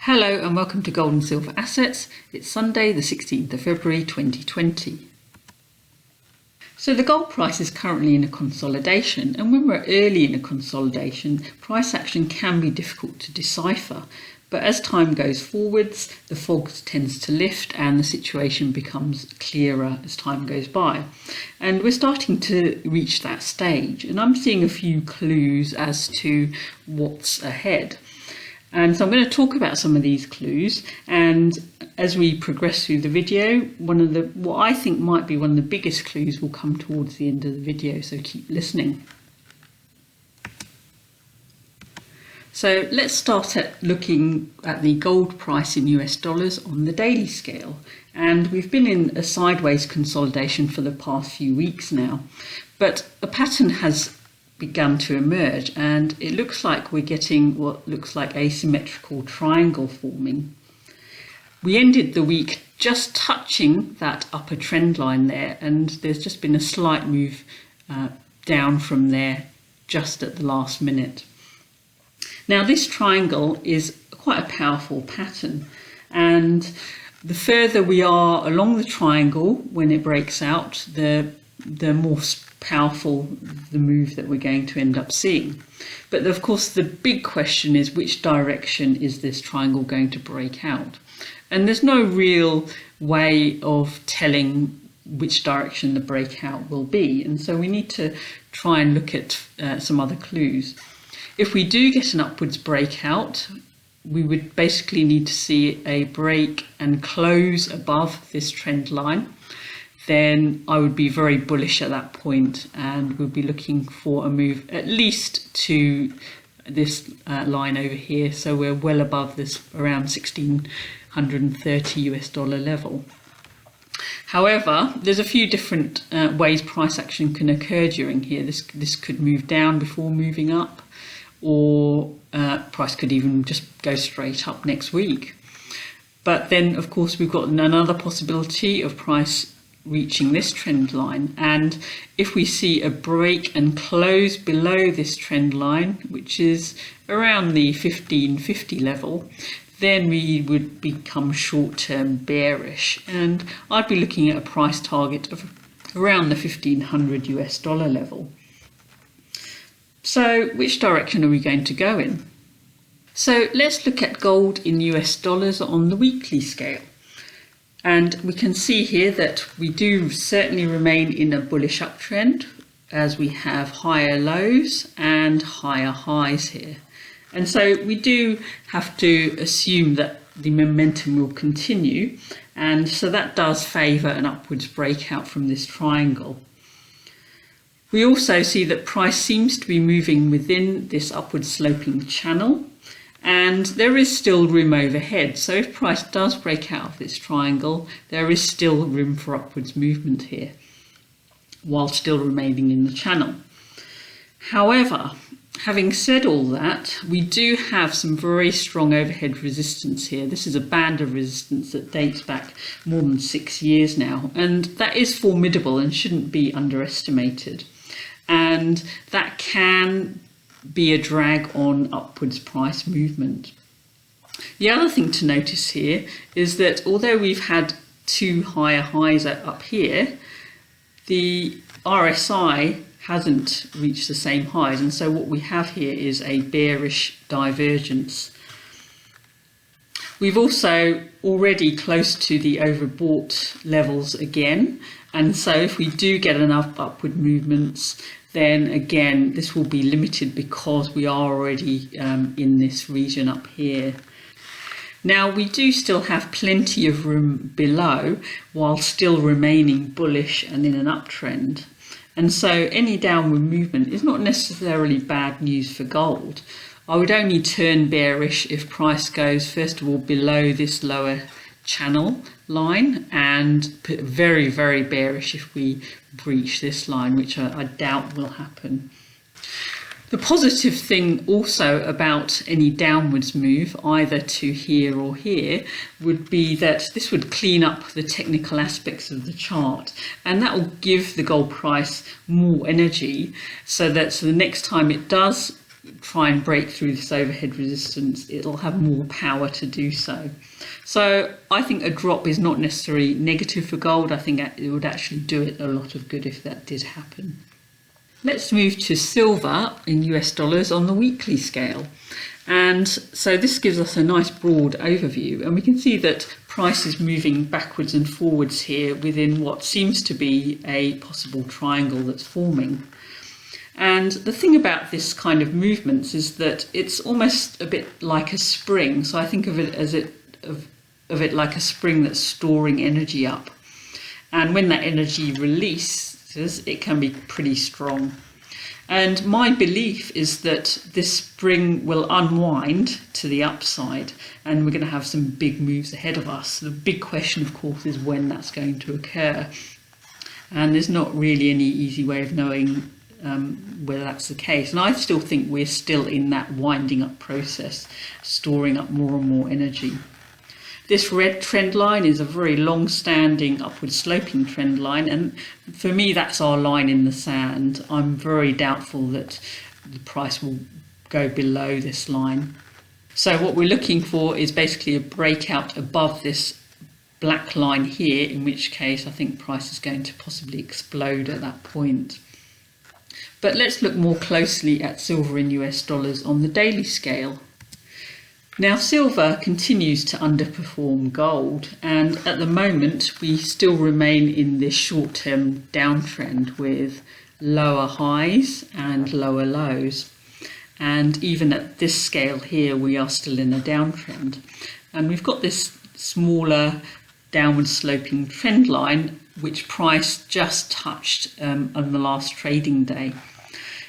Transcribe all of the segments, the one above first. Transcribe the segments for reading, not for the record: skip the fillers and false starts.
Hello and welcome to Gold and Silver Assets. It's Sunday the 16th of February 2020. So the gold price is currently in a consolidation, and when we're early in a consolidation, price action can be difficult to decipher. But as time goes forwards, the fog tends to lift and the situation becomes clearer as time goes by. And we're starting to reach that stage, and I'm seeing a few clues as to what's ahead. And so I'm going to talk about some of these clues, and as we progress through the video, what I think might be one of the biggest clues will come towards the end of the video, so keep listening. So let's start at looking at the gold price in US dollars on the daily scale. And we've been in a sideways consolidation for the past few weeks now, but a pattern has begun to emerge, and it looks like we're getting what looks like a symmetrical triangle forming. We ended the week just touching that upper trend line there, and there's just been a slight move down from there just at the last minute. Now this triangle is quite a powerful pattern, and the further we are along the triangle when it breaks out, the more powerful the move that we're going to end up seeing. But of course the big question is, which direction is this triangle going to break out? And there's no real way of telling which direction the breakout will be, and so we need to try and look at some other clues. If we do get an upwards breakout, we would basically need to see a break and close above this trend line. Then I would be very bullish at that point, and we'll be looking for a move at least to this line over here. So we're well above this around 1630 US dollar level. However, there's a few different ways price action can occur during here. This could move down before moving up, or price could even just go straight up next week. But then of course we've got another possibility of price reaching this trend line, and if we see a break and close below this trend line, which is around the 1550 level, then we would become short-term bearish, and I'd be looking at a price target of around the 1500 US dollar level. So which direction are we going to go in? So let's look at gold in US dollars on the weekly scale. And we can see here that we do certainly remain in a bullish uptrend, as we have higher lows and higher highs here. And so we do have to assume that the momentum will continue, and so that does favour an upwards breakout from this triangle. We also see that price seems to be moving within this upward sloping channel, and there is still room overhead. So if price does break out of this triangle, there is still room for upwards movement here, while still remaining in the channel. However, having said all that, we do have some very strong overhead resistance here. This is a band of resistance that dates back more than 6 years now, and that is formidable and shouldn't be underestimated. And that can be a drag on upwards price movement. The other thing to notice here is that although we've had two higher highs up here, the RSI hasn't reached the same highs, and so what we have here is a bearish divergence. We've also already close to the overbought levels again, and so if we do get enough upward movements, then again this will be limited because we are already in this region up here. Now we do still have plenty of room below while still remaining bullish and in an uptrend, and so any downward movement is not necessarily bad news for gold. I would only turn bearish if price goes first of all below this lower channel line, and very, very bearish if we breach this line, which I doubt will happen. The positive thing also about any downwards move, either to here or here, would be that this would clean up the technical aspects of the chart, and that will give the gold price more energy, so that the next time it does try and break through this overhead resistance, it'll have more power to do so. So I think a drop is not necessarily negative for gold. I think it would actually do it a lot of good if that did happen. Let's move to silver in US dollars on the weekly scale. And so this gives us a nice broad overview, and we can see that price is moving backwards and forwards here within what seems to be a possible triangle that's forming. And the thing about this kind of movements is that it's almost a bit like a spring. So I think of it as of it like a spring that's storing energy up. And when that energy releases, it can be pretty strong. And my belief is that this spring will unwind to the upside, and we're going to have some big moves ahead of us. The big question, of course, is when that's going to occur. And there's not really any easy way of knowing whether that's the case. And I still think we're still in that winding up process, storing up more and more energy. This red trend line is a very long-standing upward sloping trend line, and for me that's our line in the sand. I'm very doubtful that the price will go below this line. So what we're looking for is basically a breakout above this black line here, in which case I think price is going to possibly explode at that point. But let's look more closely at silver in US dollars on the daily scale. Now silver continues to underperform gold, and at the moment we still remain in this short-term downtrend with lower highs and lower lows. And even at this scale here we are still in a downtrend. And we've got this smaller downward sloping trend line which price just touched on the last trading day.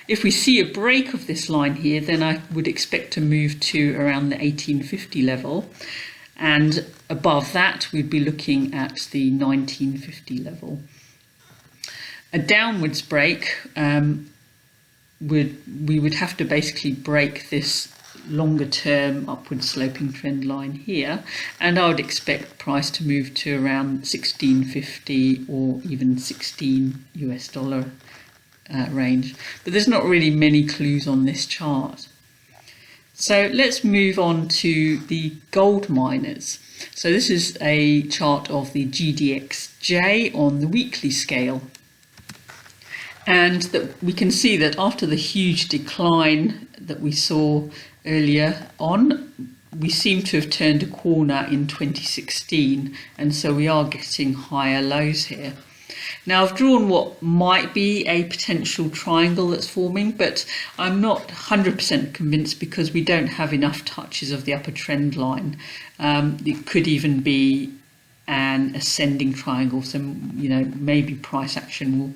If we see a break of this line here, then I would expect to move to around the 1850 level, and above that we'd be looking at the 1950 level. A downwards break we would have to basically break this longer term upward sloping trend line here, and I would expect price to move to around 1650 or even 16 US dollar range, but there's not really many clues on this chart. So let's move on to the gold miners. So this is a chart of the GDXJ on the weekly scale, and that we can see that after the huge decline that we saw earlier on, we seem to have turned a corner in 2016, and so we are getting higher lows here. Now I've drawn what might be a potential triangle that's forming, but I'm not 100% convinced because we don't have enough touches of the upper trend line. It could even be an ascending triangle, so maybe price action will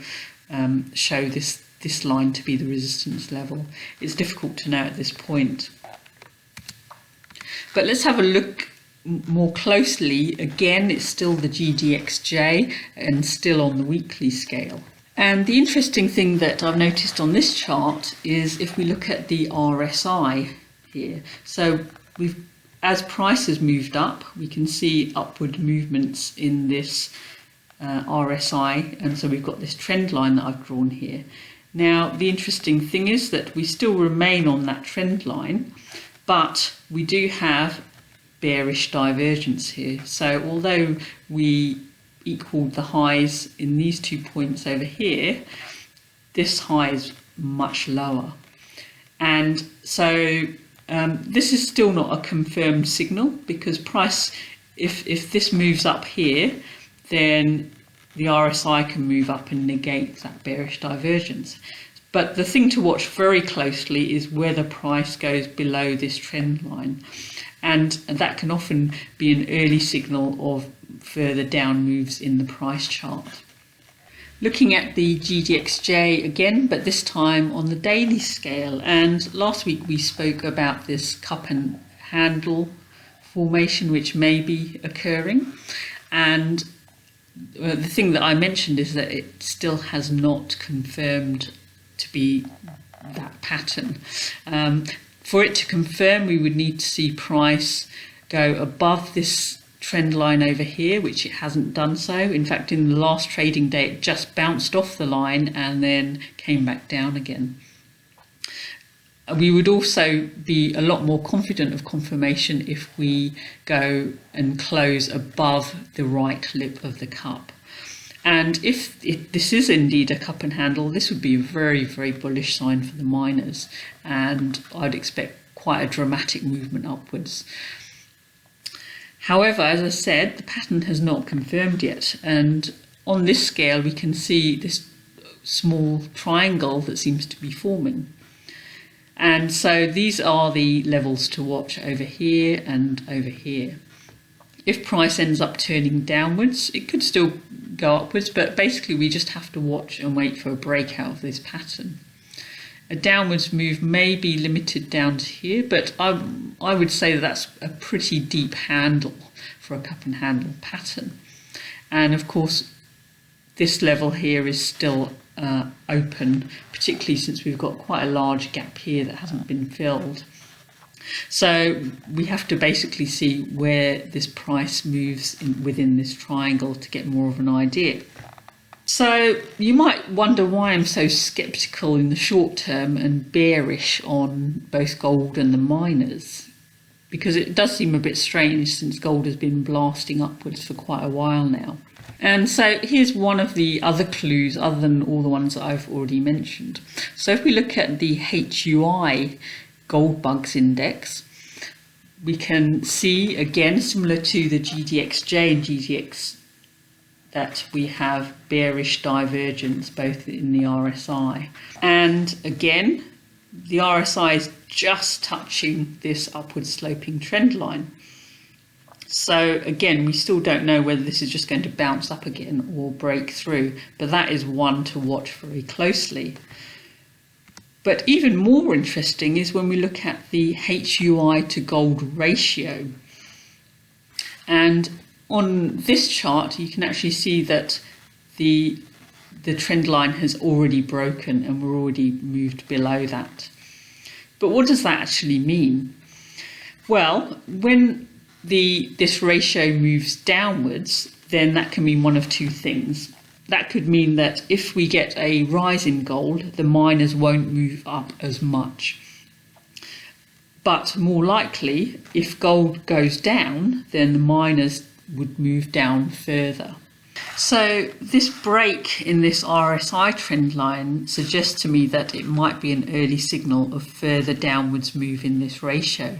show this line to be the resistance level. It's difficult to know at this point. But let's have a look more closely. Again, it's still the GDXJ and still on the weekly scale. And the interesting thing that I've noticed on this chart is if we look at the RSI here. So as price has moved up, we can see upward movements in this RSI, and so we've got this trend line that I've drawn here. Now the interesting thing is that we still remain on that trend line, but we do have bearish divergence here. So although we equaled the highs in these 2 points over here, this high is much lower, and so this is still not a confirmed signal, because price, if this moves up here, then the RSI can move up and negate that bearish divergence. But the thing to watch very closely is whether price goes below this trend line, and that can often be an early signal of further down moves in the price chart. Looking at the GDXJ again, but this time on the daily scale, and last week we spoke about this cup and handle formation which may be occurring, and the thing that I mentioned is that it still has not confirmed to be that pattern. For it to confirm, we would need to see price go above this trend line over here, which it hasn't done so. In fact, in the last trading day, it just bounced off the line and then came back down again. We would also be a lot more confident of confirmation if we go and close above the right lip of the cup. And if this is indeed a cup and handle, this would be a very, very bullish sign for the miners, and I'd expect quite a dramatic movement upwards. However, as I said, the pattern has not confirmed yet, and on this scale we can see this small triangle that seems to be forming. And so these are the levels to watch over here and over here. If price ends up turning downwards, it could still go upwards, but basically we just have to watch and wait for a breakout of this pattern. A downwards move may be limited down to here, but I would say that that's a pretty deep handle for a cup and handle pattern. And of course, this level here is still open, particularly since we've got quite a large gap here that hasn't been filled. So we have to basically see where this price moves within this triangle to get more of an idea. So you might wonder why I'm so sceptical in the short term and bearish on both gold and the miners, because it does seem a bit strange since gold has been blasting upwards for quite a while now. And so here's one of the other clues other than all the ones that I've already mentioned. So if we look at the HUI gold bugs index, we can see again, similar to the GDXJ and GDX, that we have bearish divergence both in the RSI. And again, the RSI is just touching this upward sloping trend line. So again, we still don't know whether this is just going to bounce up again or break through, but that is one to watch very closely. But even more interesting is when we look at the HUI to gold ratio. And on this chart, you can actually see that the trend line has already broken and we're already moved below that. But what does that actually mean? Well, when this ratio moves downwards, then that can mean one of two things. That could mean that if we get a rise in gold, the miners won't move up as much. But more likely, if gold goes down, then the miners would move down further. So this break in this RSI trend line suggests to me that it might be an early signal of further downwards move in this ratio.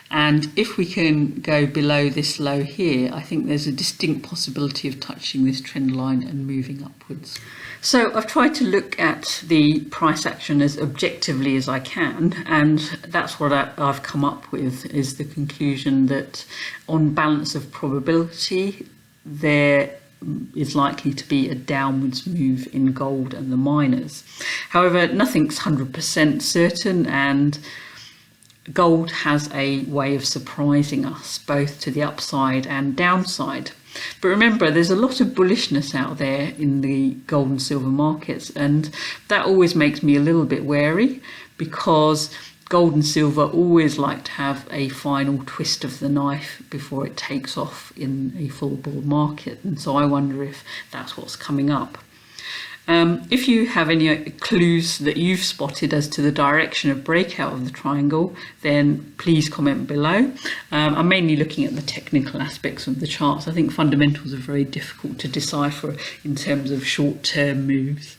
And if we can go below this low here, I think there's a distinct possibility of touching this trend line and moving upwards. So I've tried to look at the price action as objectively as I can, and that's what I've come up with, is the conclusion that on balance of probability, there is likely to be a downwards move in gold and the miners. However, nothing's 100% certain, and gold has a way of surprising us both to the upside and downside. But remember, there's a lot of bullishness out there in the gold and silver markets, and that always makes me a little bit wary, because gold and silver always like to have a final twist of the knife before it takes off in a full bull market. And so I wonder if that's what's coming up. If you have any clues that you've spotted as to the direction of breakout of the triangle, then please comment below. I'm mainly looking at the technical aspects of the charts. I think fundamentals are very difficult to decipher in terms of short-term moves.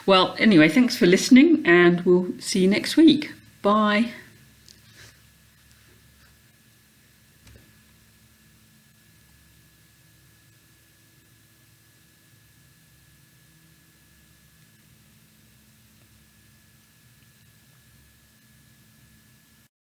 Well, anyway, thanks for listening, and we'll see you next week. Bye.